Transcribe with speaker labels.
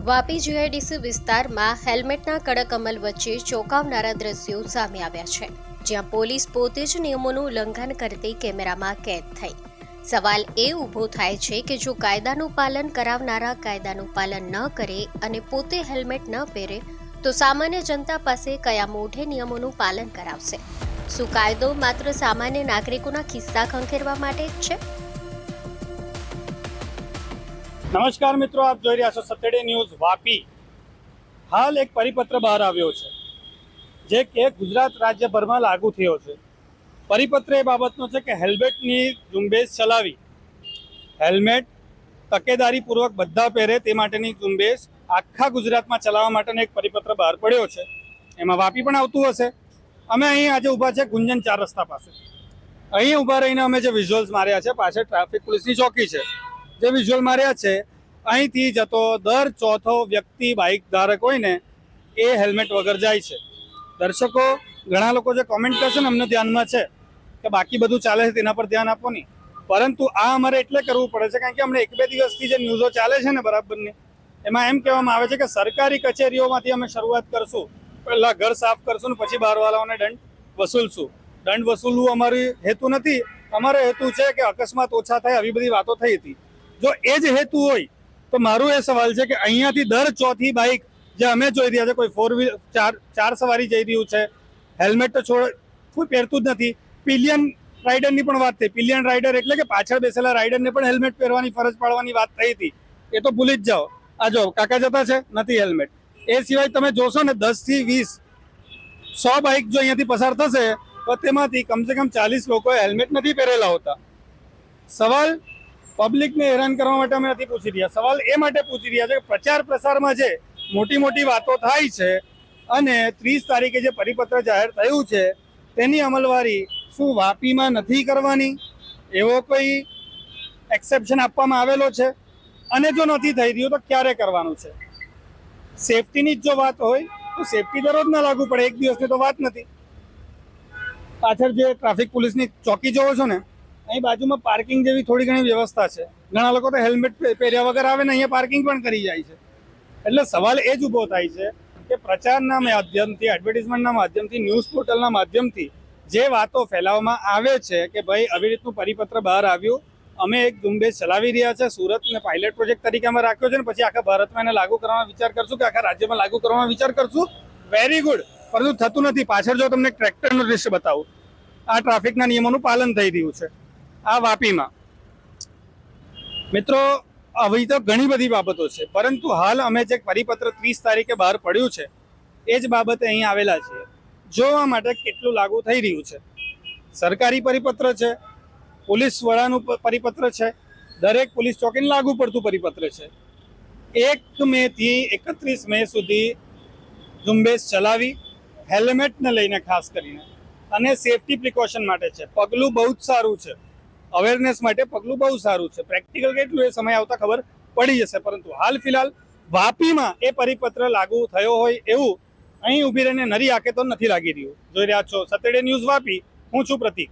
Speaker 1: Vapi GIDC વિસ્તારમાં હેલ્મેટના કડક અમલ વચ્ચે ચોંકાવનારા દ્રશ્યો સામે આવ્યા છે, જ્યાં પોલીસ પોતે જ નિયમોનું ઉલ્લંઘન કરતી કેમેરામાં કેદ થઈ। સવાલ એ ઊભો થાય છે કે જો કાયદાનું પાલન કરાવનારા કાયદાનું પાલન ન કરે અને પોતે હેલ્મેટ ન પહેરે તો સામાન્ય જનતા પાસે કયા મોઢે નિયમોનું પાલન કરાવશે? શું કાયદો માત્ર સામાન્ય નાગરિકોના ખિસ્સા ખંખેરવા માટે જ છે?
Speaker 2: નમસ્કાર મિત્રો, આપ જોઈ રહ્યા છો સતડે ન્યૂઝ વાપી। હાલ એક પરિપત્ર બહાર આવ્યો છે જે કે ગુજરાત રાજ્યભરમાં લાગુ થયો છે। પરિપત્ર એ બાબતનો છે કે હેલ્મેટની ઝુંબેશ ચલાવી, હેલ્મેટ તકેદારીપૂર્વક બધા પહેરે તે માટેની ઝુંબેશ આખા ગુજરાતમાં ચલાવવા માટેનો એક પરિપત્ર બહાર પડ્યો છે। એમાં વાપી પણ આવતું હશે। અમે અહીં આજે ઊભા છે ગુંજન 4 રસ્તા પાસે। અહીં ઊભા રહીને અમે જે વિઝ્યુઅલ્સ માર્યા છે, પાછળ ટ્રાફિક પોલીસની ચોકી છે, જે વિઝ્યુઅલ માર્યા છે, અહીંથી જતો દર ચોથો વ્યક્તિ બાઇક ધારક હોય ને એ હેલ્મેટ વગર જાય છે। દર્શકો ઘણા લોકો જે કોમેન્ટ કરશે ને, અમને ધ્યાનમાં છે કે બાકી બધું ચાલે છે તેના પર ધ્યાન આપો નહીં, પરંતુ આ અમારે એટલે કરવું પડે છે કારણ કે અમને 1-2 દિવસથી જે ન્યૂઝો ચાલે છે ને બરાબરની, એમાં એમ કહેવામાં આવે છે કે સરકારી કચેરીઓમાંથી અમે શરૂઆત કરશું, પહેલાં ઘર સાફ કરશું ને પછી બહારવાળાઓને દંડ વસૂલશું। દંડ વસૂલવું અમારી હેતુ નથી। અમારો હેતુ છે કે અકસ્માત ઓછા થાય, આવી બધી વાતો થઈ હતી। જો એ જ હેતુ હોય તો મારું એ સવાલ છે કે અહીંયાથી દર ચોથી બાઇક જે અમે જોઈ રહ્યા છે, કોઈ 4 વ્હીલ 4 સવારી જઈ રહ્યું છે, હેલ્મેટ તો કોઈ પહેરતું જ નથી। પિલિયન રાઇડરની પણ વાત થઈ। પિલિયન રાઇડર એટલે કે પાછળ બેસેલા રાઇડરને પણ હેલ્મેટ પહેરવાની ફરજ પાડવાની વાત થઈ હતી, એ તો ભૂલી જ જાઓ। આ જો કાકા જતા છે, નથી હેલ્મેટ। એ સિવાય તમે જોશો ને 10 થી 20 100 બાઇક જો અહીંયાથી પસાર થશે તો તેમાંથી કમસે કમ 40 લોકોએ હેલ્મેટ નથી પહેરેલા હોતા। સવાલ પબ્લિકને હેરાન કરવા માટે અમે નથી પૂછી રહ્યા, સવાલ એ માટે પૂછી રહ્યા છે કે પ્રચાર પ્રસારમાં જે મોટી મોટી વાતો થાય છે અને 30 તારીખે જે પરિપત્ર જાહેર થયું છે તેની અમલવારી શું વાપીમાં નથી કરવાની? એવો કોઈ એક્સેપ્શન આપવામાં આવેલો છે? અને જો નથી થઈ રહ્યું તો ક્યારે કરવાનું છે? સેફટીની જ જો વાત હોય તો સેફટી દરરોજ ના લાગુ પડે, એક દિવસની તો વાત નથી। પાછળ જે ટ્રાફિક પોલીસની ચોકી જોવો છો ને, અહીં બાજુમાં પાર્કિંગ જેવી થોડી ઘણી વ્યવસ્થા છે। ઘણા લોકો તો હેલ્મેટ પહેર્યા વગર આવે ને અહીંયા પાર્કિંગ પણ કરી જાય છે। એટલે સવાલ એ જ ઊભો થાય છે કે પ્રચારના માધ્યમથી, એડવર્ટિઝમેન્ટના માધ્યમથી, ન્યૂઝ પોર્ટલના માધ્યમથી જે વાતો ફેલાવવામાં આવે છે કે ભાઈ આવી રીતનું પરિપત્ર બહાર આવ્યું, અમે એક ઝુંબેશ ચલાવી રહ્યા છે, સુરતને પાયલટ પ્રોજેક્ટ તરીકે અમે રાખ્યો છે ને પછી આખા ભારતમાં એને લાગુ કરવાનો વિચાર કરશું કે આખા રાજ્યમાં લાગુ કરવાનો વિચાર કરશું, વેરી ગુડ, પરંતુ થતું નથી। પાછળ જો તમને ટ્રેક્ટરનું દૃશ્ય બતાવું, આ ટ્રાફિકના નિયમોનું પાલન થઈ રહ્યું છે આ વાપીમાં। મિત્રો, આવી તો ઘણી બધી બાબતો છે, પરંતુ હાલ અમે જે પરિપત્ર 30 તારીખે બહાર પડ્યું છે એ જ બાબતે અહીં આવેલા છીએ જોવા માટે કેટલું લાગુ થઈ રહ્યું છે। સરકારી પરિપત્ર છે, પોલીસ વડાનું પરિપત્ર છે, દરેક પોલીસ ચોકીને લાગુ પડતું પરિપત્ર છે। 1 મે થી 31 મે સુધી ઝુંબેશ ચલાવી, હેલ્મેટને લઈને ખાસ કરીને, અને સેફટી પ્રિકોશન માટે છે। પગલું બહુ જ સારું છે, અવેરનેસ માટે પગલું બહુ સારું છે। પ્રેક્ટિકલ કેટલું એ સમય આવતા ખબર પડી જશે, પરંતુ હાલ ફિલહાલ વાપીમાં એ પરિપત્ર લાગુ થયો હોય એવું અહીં ઊભી રહીને નરી આંખે તો નથી લાગી રહ્યું। જોઈ રહ્યા છો સતડે ન્યૂઝ વાપી, હું છું પ્રતિક।